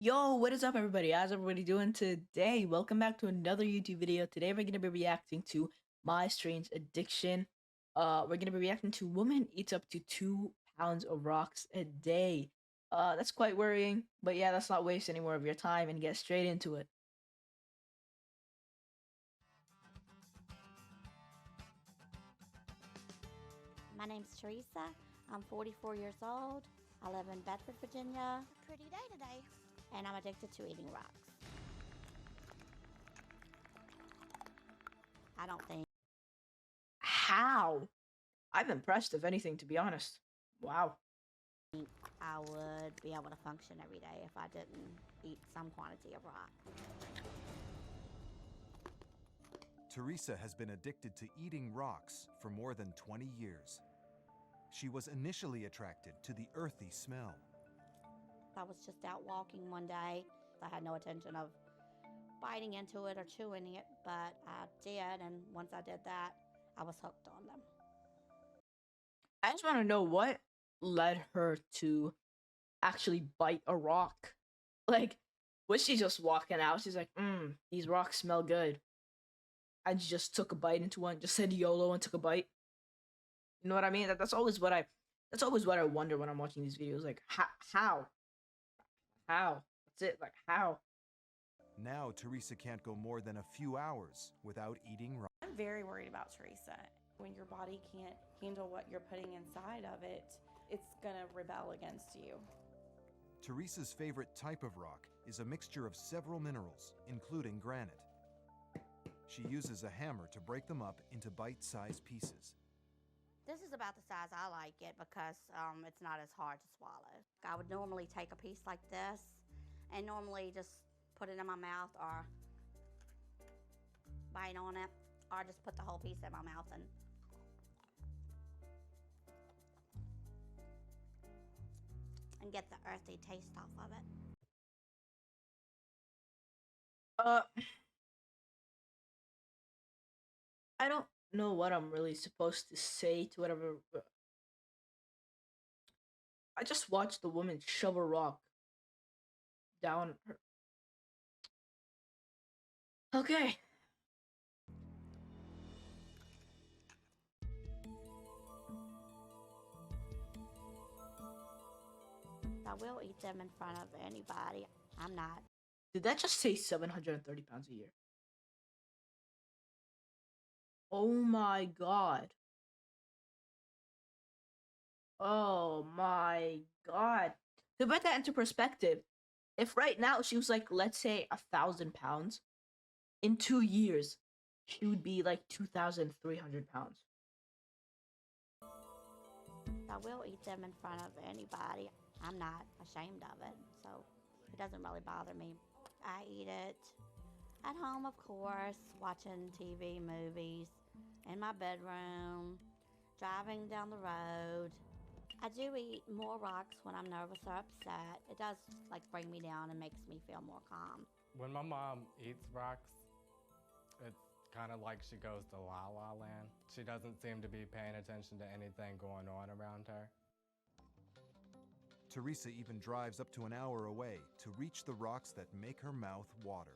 Yo, what is up, everybody? How's everybody doing today? Welcome back to another YouTube video. Today we're gonna be reacting to My Strange Addiction. We're gonna be reacting to woman eats up to 2 pounds of rocks a day. That's quite worrying, but yeah, let's not waste any more of your time and get straight into it. My name's Teresa. I'm 44 years old. I live in Bedford, Virginia. A pretty day today. And I'm addicted to eating rocks. I don't think How? I'm impressed, if anything, to be honest. Wow. I would be able to function every day if I didn't eat some quantity of rock. Teresa has been addicted to eating rocks for more than 20 years. She was initially attracted to the earthy smell. I was just out walking one day. I had no intention of biting into it or chewing it, but I did, and once I did that, I was hooked on them. I just want to know what led her to actually bite a rock. Like, was she just walking out? She's like, these rocks smell good. And she just took a bite into one, just said YOLO and took a bite. You know what I mean? That's always what I wonder when I'm watching these videos. Like, how? That's it. Like, how? Now Teresa can't go more than a few hours without eating rocks. I'm very worried about Teresa. When your body can't handle what you're putting inside of it, it's gonna rebel against you. Teresa's favorite type of rock is a mixture of several minerals, including granite. She uses a hammer to break them up into bite-sized pieces. This is about the size I like it because it's not as hard to swallow. I would normally take a piece like this and normally just put it in my mouth or bite on it, or just put the whole piece in my mouth and get the earthy taste off of it. I don't know what I'm really supposed to say to whatever. I just watched the woman shove a rock down her. Okay. I will eat them in front of anybody. I'm not. Did that just say 730 pounds a year? Oh my god. Oh my god. To put that into perspective, if right now she was like, let's say 1,000 pounds, in 2 years, she would be like 2,300 pounds. I will eat them in front of anybody. I'm not ashamed of it, so it doesn't really bother me. I eat it at home, of course, watching TV, movies, in my bedroom, driving down the road. I do eat more rocks when I'm nervous or upset. It does like bring me down and makes me feel more calm. When my mom eats rocks, it's kind of like she goes to La La Land. She doesn't seem to be paying attention to anything going on around her. Teresa even drives up to an hour away to reach the rocks that make her mouth water.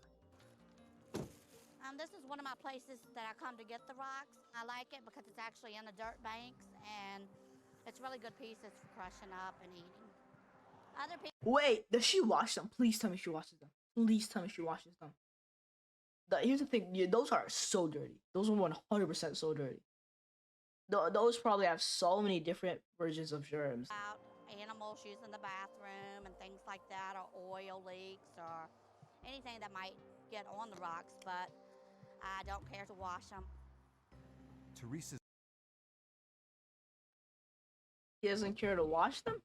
This is one of my places that I come to get the rocks. I like it because it's actually in the dirt banks and it's really good pieces for crushing up and eating. Other people. Wait, does she wash them? Please tell me she washes them. Please tell me she washes them. Here's the thing, those are so dirty. Those are 100% so dirty. Those probably have so many different versions of germs. About animals using the bathroom and things like that, or oil leaks or anything that might get on the rocks, but I don't care to wash them. Teresa She doesn't care to wash them?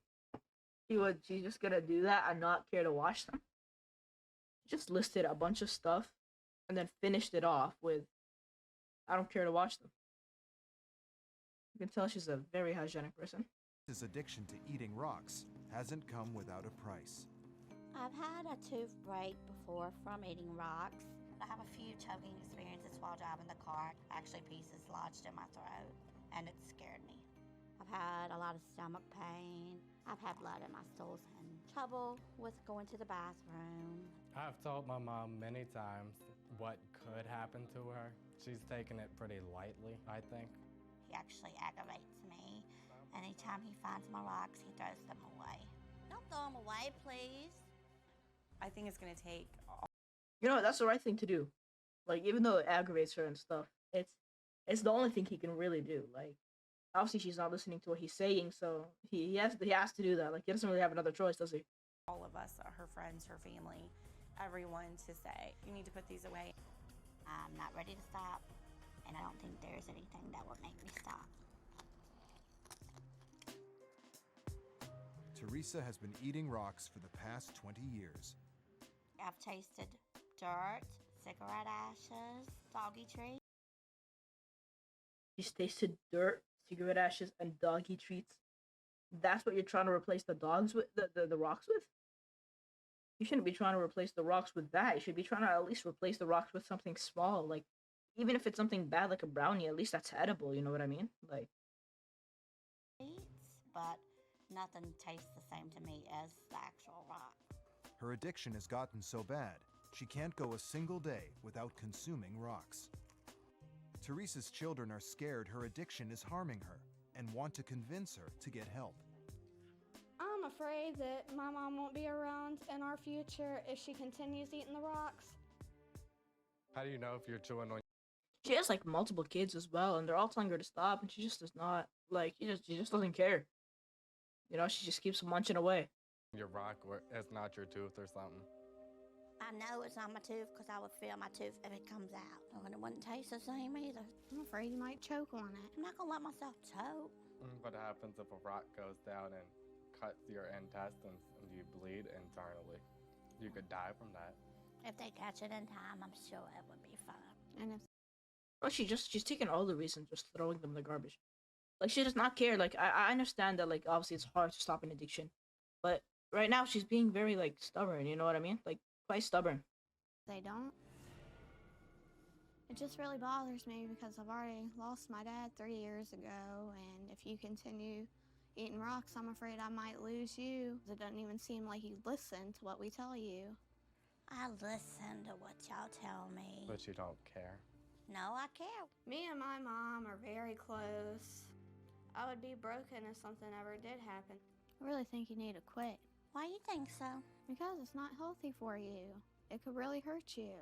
She's just gonna do that and not care to wash them? Just listed a bunch of stuff and then finished it off with, I don't care to wash them. You can tell she's a very hygienic person. Teresa's addiction to eating rocks hasn't come without a price. I've had a tooth break before from eating rocks. I have a few choking experiences while driving the car. Actually, pieces lodged in my throat, and it scared me. I've had a lot of stomach pain. I've had blood in my stools and trouble with going to the bathroom. I've told my mom many times what could happen to her. She's taken it pretty lightly, I think. He actually aggravates me. Anytime he finds my rocks, he throws them away. Don't throw them away, please. I think it's going to take You know what? That's the right thing to do. Like, even though it aggravates her and stuff, it's the only thing he can really do. Like, obviously she's not listening to what he's saying, so he has to do that. Like, he doesn't really have another choice, does he? all of us, her friends, her family, everyone to say, you need to put these away. I'm not ready to stop, and I don't think there's anything that would make me stop. Teresa has been eating rocks for the past 20 years. I've tasted dirt, cigarette ashes, doggy treats. She's tasted dirt, cigarette ashes, and doggy treats. That's what you're trying to replace the dogs with, the rocks with? You shouldn't be trying to replace the rocks with that. You should be trying to at least replace the rocks with something small. Like, even if it's something bad like a brownie, at least that's edible, you know what I mean? Like, But nothing tastes the same to me as the actual rock. Her addiction has gotten so bad, she can't go a single day without consuming rocks. Teresa's children are scared her addiction is harming her and want to convince her to get help. I'm afraid that my mom won't be around in our future if she continues eating the rocks. How do you know if you're chewing on she has like multiple kids as well, and they're all telling her to stop, and she just does not. Like, she just doesn't care. You know, she just keeps munching away. your rock where it's not your tooth or something? I know it's not my tooth because I would feel my tooth if it comes out. And it wouldn't taste the same either. I'm afraid you might choke on it. I'm not going to let myself choke. What happens if a rock goes down and cuts your intestines and you bleed internally? You could die from that. If they catch it in time, I'm sure it would be fine. And if Well, she's taking all the reasons, just throwing them in the garbage. Like, she does not care. Like, I understand that, like, obviously it's hard to stop an addiction, but right now she's being very, like, stubborn. You know what I mean? Like, quite stubborn. they don't, it just really bothers me because I've already lost my dad 3 years ago, and if you continue eating rocks, I'm afraid I might lose you. It doesn't even seem like you listen to what we tell you. I listen to what y'all tell me. But you don't care. No, I care. Me and my mom are very close. I would be broken if something ever did happen. I really think you need to quit. Why you think so? Because it's not healthy for you. It could really hurt you.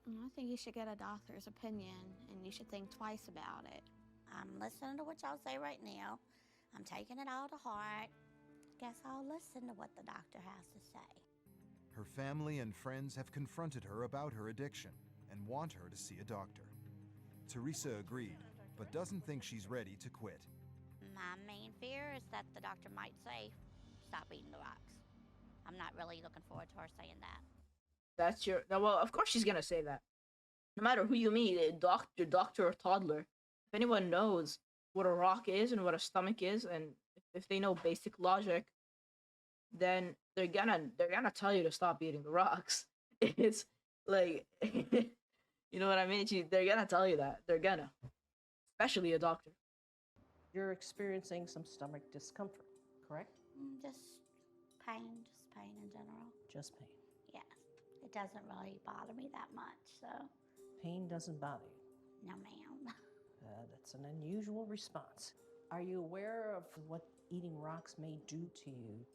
And I think you should get a doctor's opinion, and you should think twice about it. I'm listening to what y'all say right now. I'm taking it all to heart. Guess I'll listen to what the doctor has to say. Her family and friends have confronted her about her addiction and want her to see a doctor. Teresa agreed, but doesn't think she's ready to quit. My main fear is that the doctor might say, stop eating the rocks. I'm not really looking forward to her saying that. That's your. No, well, of course she's gonna say that. No matter who you meet, a doctor or toddler, if anyone knows what a rock is and what a stomach is, and if they know basic logic, then they're gonna tell you to stop eating the rocks. It's like, you know what I mean? They're gonna tell you that. They're gonna, especially a doctor. You're experiencing some stomach discomfort, correct? Just pain in general. Just pain. Yes, it doesn't really bother me that much, so Pain doesn't bother you. no ma'am. That's an unusual response. Are you aware of what eating rocks may do to you?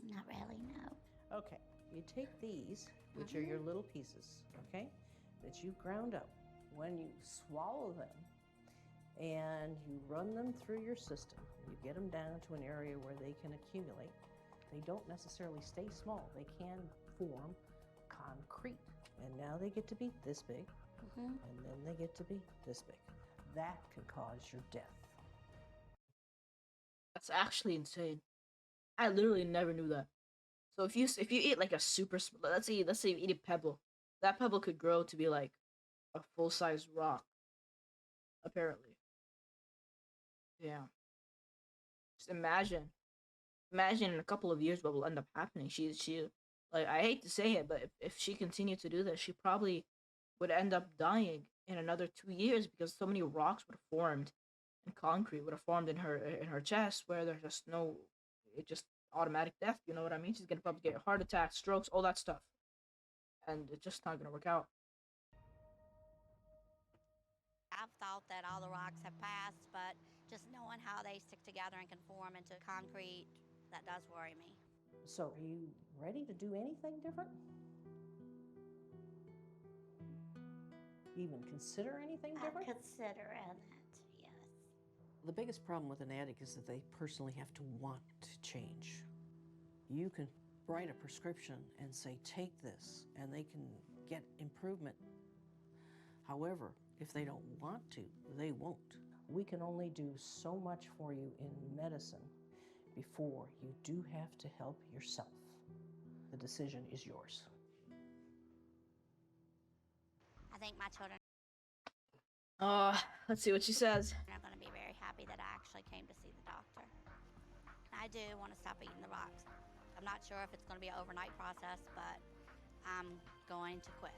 Not really, no. Okay, you take these, which are your little pieces, okay, that you ground up. When you swallow them and you run them through your system, you get them down to an area where they can accumulate. They don't necessarily stay small. They can form concrete. And now they get to be this big, and then they get to be this big. That can cause your death. That's actually insane. I literally never knew that. So if you eat like a let's say you eat a pebble, that pebble could grow to be like a full size rock. Apparently. Yeah. Just imagine in a couple of years what will end up happening. She like, I hate to say it, but if she continued to do this, she probably would end up dying in another 2 years because so many rocks would have formed and concrete would have formed in her chest where there's just no, automatic death. You know what I mean? She's gonna probably get heart attacks, strokes, all that stuff, and it's just not gonna work out. I've thought that all the rocks have passed, but just knowing how they stick together and can form into concrete, that does worry me. So, are you ready to do anything different? Even consider anything different? I'm considering it, yes. The biggest problem with an addict is that they personally have to want to change. You can write a prescription and say, take this, and they can get improvement. However, if they don't want to, they won't. We can only do so much for you in medicine before you do have to help yourself. The decision is yours. I think my children Let's see what she says. are going to be very happy that I actually came to see the doctor. I do want to stop eating the rocks. I'm not sure if it's going to be an overnight process, but I'm going to quit.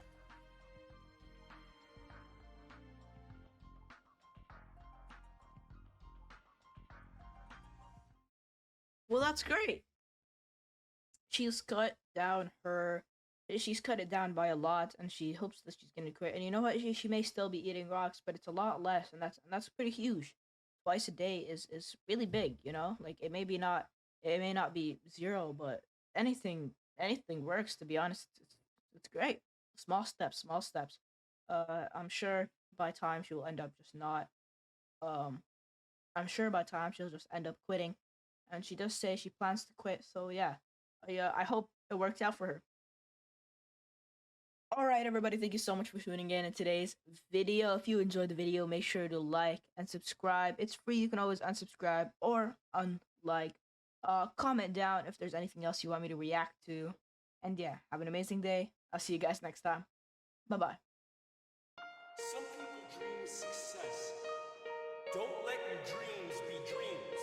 Well, that's great. She's cut down her. She's cut it down by a lot, and she hopes that she's gonna quit. And you know what? She may still be eating rocks, but it's a lot less, and that's pretty huge. Twice a day is really big. You know, like it may not be zero, but anything works. To be honest, it's great. Small steps, small steps. I'm sure by time she will end up just not. Um, I'm sure by time she'll just end up quitting, and she does say she plans to quit. So yeah, I hope it works out for her. All right, everybody, thank you so much for tuning in today's video. If you enjoyed the video, make sure to like and subscribe. It's free. You can always unsubscribe or unlike. Comment down if there's anything else you want me to react to. And yeah, have an amazing day. I'll see you guys next time. Bye bye. Some people dream success. Don't let your dreams be dreams.